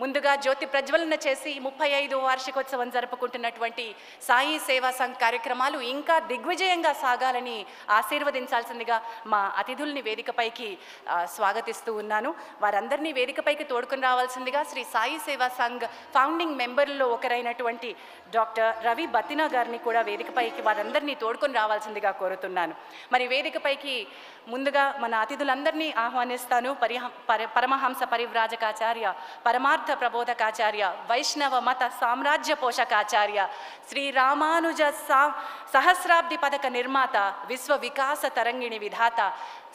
ముందుగా జ్యోతి ప్రజ్వలన చేసి 35వ వార్షికోత్సవం జరుపుకుంటున్నటువంటి సాయి సేవా సంఘ్ కార్యక్రమాలు ఇంకా దిగ్విజయంగా సాగాలని ఆశీర్వదించాల్సిందిగా మా అతిథుల్ని వేదికపైకి స్వాగతిస్తూ ఉన్నాను. వారందరినీ వేదికపైకి తోడుకొని రావాల్సిందిగా శ్రీ సాయి సేవా సంఘ్ ఫౌండింగ్ మెంబర్లలో ఒకరైనటువంటి డాక్టర్ రవి బతినా గారిని కూడా వేదికపైకి వారందరినీ తోడుకొని రావాల్సిందిగా కోరుతున్నాను. మరి వేదికపైకి ముందుగా మన అతిథులందరినీ ఆహ్వానిస్తాను. పరమహంస పరివ్రాజకాచార్య, పరమార్థ ప్రబోధకాచార్య, వైష్ణవ మత సామ్రాజ్య పోషకాచార్య, శ్రీ రామానుజ సహస్రాబ్ది పథక నిర్మాత, విశ్వ వికాస తరంగిణి విధాత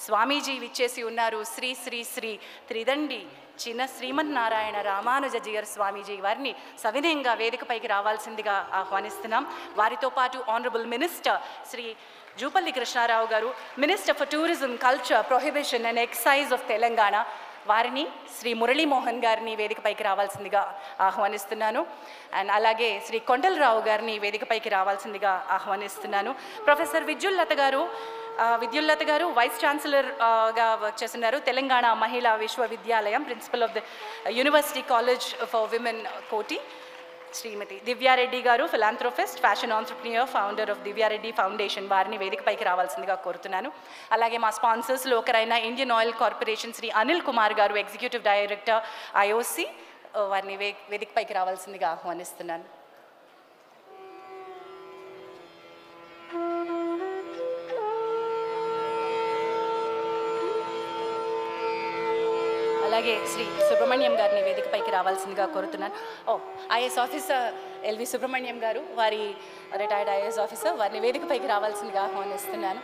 స్వామీజీ విచ్చేసి ఉన్నారు. శ్రీ శ్రీ శ్రీ త్రిదండి చిన్న శ్రీమన్నారాయణ రామానుజ జియర్ స్వామీజీ వారిని సవినయంగా వేదికపైకి రావాల్సిందిగా ఆహ్వానిస్తున్నాం. వారితో పాటు honourable minister Shri Jupalli Krishna Rao garu, minister for tourism, culture, prohibition and excise of Telangana, వారిని శ్రీ మురళీమోహన్ గారిని వేదికపైకి రావాల్సిందిగా ఆహ్వానిస్తున్నాను. అండ్ అలాగే శ్రీ కొండలరావు గారిని వేదికపైకి రావాల్సిందిగా ఆహ్వానిస్తున్నాను. ప్రొఫెసర్ విద్యుల్లత గారు వైస్ ఛాన్సలర్గా వర్క్ చేస్తున్నారు. తెలంగాణ మహిళా విశ్వవిద్యాలయం, principal of the university college for women Koti. Shrimati Divya Reddy garu, philanthropist, fashion entrepreneur, founder of Divya Reddy foundation, వారిని వేదికపైకి రావాల్సిందిగా కోరుతున్నాను. అలాగే మా స్పాన్సర్స్లో ఒకరైన Indian oil corporation Shri Anil Kumar garu, executive director IOC, వారిని వేదికపైకి రావాల్సిందిగా ఆహ్వానిస్తున్నాను. అలాగే శ్రీ సుబ్రహ్మణ్యం గారిని వేదికపైకి రావాల్సిందిగా కోరుతున్నాను. IAS ఆఫీసర్ LV సుబ్రహ్మణ్యం గారు, వారి రిటైర్డ్ IAS ఆఫీసర్, వారిని వేదికపైకి రావాల్సిందిగా ఆహ్వానిస్తున్నాను.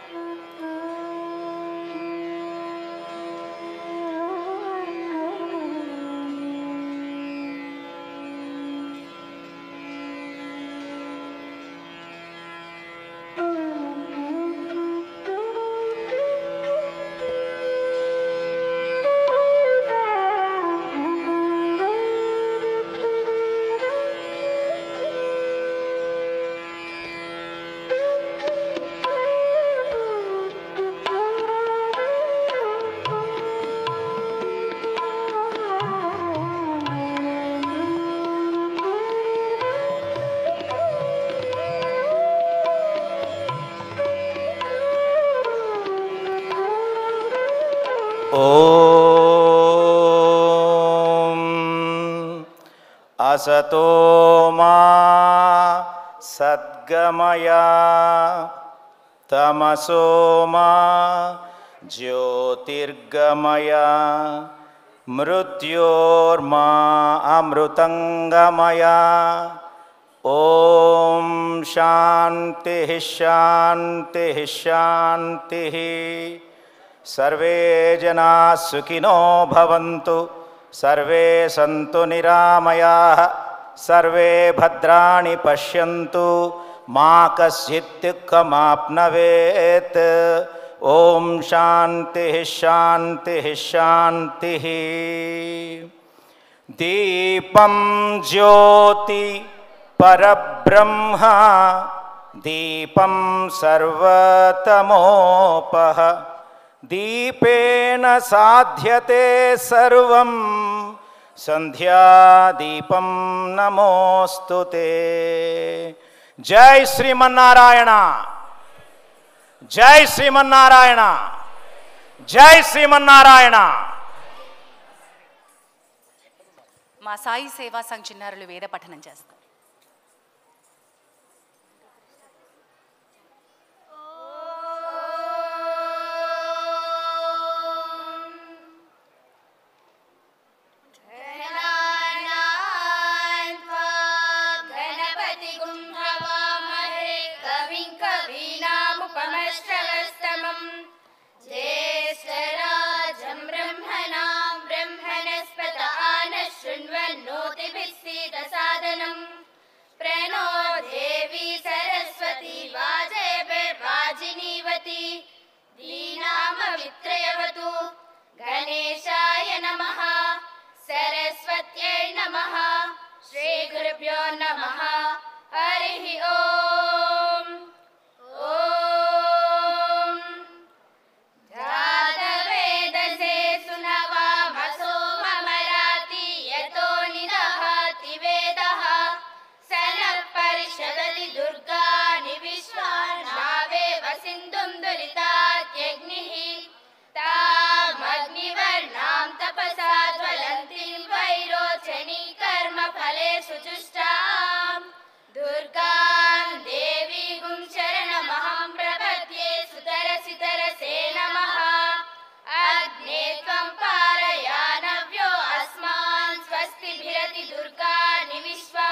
असतो मा सद्गमय तमसो मा ज्योतिर्गमय मृत्योर्मा अमृतंगमय। ओम शांति शांति शांति। सर्वे जनाः सुखिनो भवन्तु, सर्वे सन्तु निरामयाः, सर्वे भद्राणि पश्यन्तु, मा कश्चित् दुःखमाप्नवेत्। ओम शांति शांति शांति। दीपं ज्योति परब्रह्म, दीपं सर्वतमोपः, दीपेन साध्यते सर्वं, संध्यादीपं नमोस्तुते। जय श्रीमन्नारायण, जय श्रीमन्नारायण, जय श्रीमन्नारायण। మా సాయి సేవా సంఘ్ చిన్నారులు వేద పఠనం చేస్తారు. गणेशाय नमः, सरस्वत्यै नमः, श्री गुरुभ्यो नमः। हरिः ओम। ओम जातवेदसे सुनवामसो ममराति यतो निदा सुजुष्टां दुर्गां देवीं शरणमहं प्रपद्ये सुतरसितरसे नमः अग्ने त्वं पारयानव्यो अस्मान् स्वस्तिभिरति दुर्गाणि विश्वा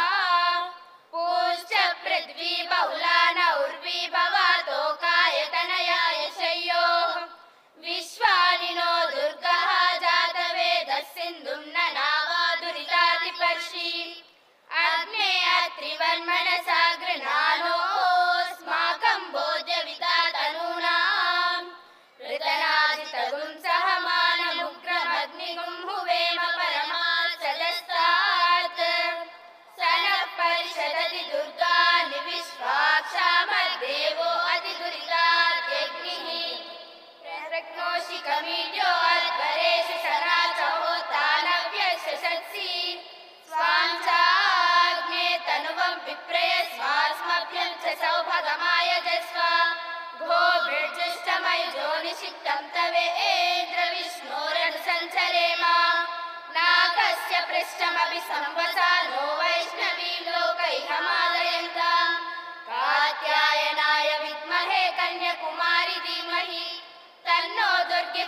पूश्च पृथ्वी बहुलान उर्वी भवातोकायतनयाय शय्योः विश्वानिनो दुर्गः जातवेदः सिन्धुं न नावादुरितातिपर्षि अग्ने अत्रिवर्मणसा गृह्णानोऽस्माकं भोज्यविता तनूनां ऋतनादितगुं सहमानमुग्रमग्निगुं हुवेम परमात्सदस्तात् स नः परिषदति दुर्गाणि विश्वाक्षामद्देवो अतिदुरिताद्यग्निः प्रज्ञोषिकमीड्यो अध्वरेषु शराचहो तानव्यस्य शत्सि स्वां चाग्ने तनुवं विप्रय स्वास्मभ्यं च सौभगमायजस्व गोभिर्जुष्टमयुजो निषिक्तं तवेन्द्र विष्णोरनुसञ्चरेम नाकस्य पृष्ठमपि संवसा नो वैष्णवीं लोकैहमालयन्तां कात्यायनाय विद्महे कन्याकुमारी धीमहि तन्नो दुर्गे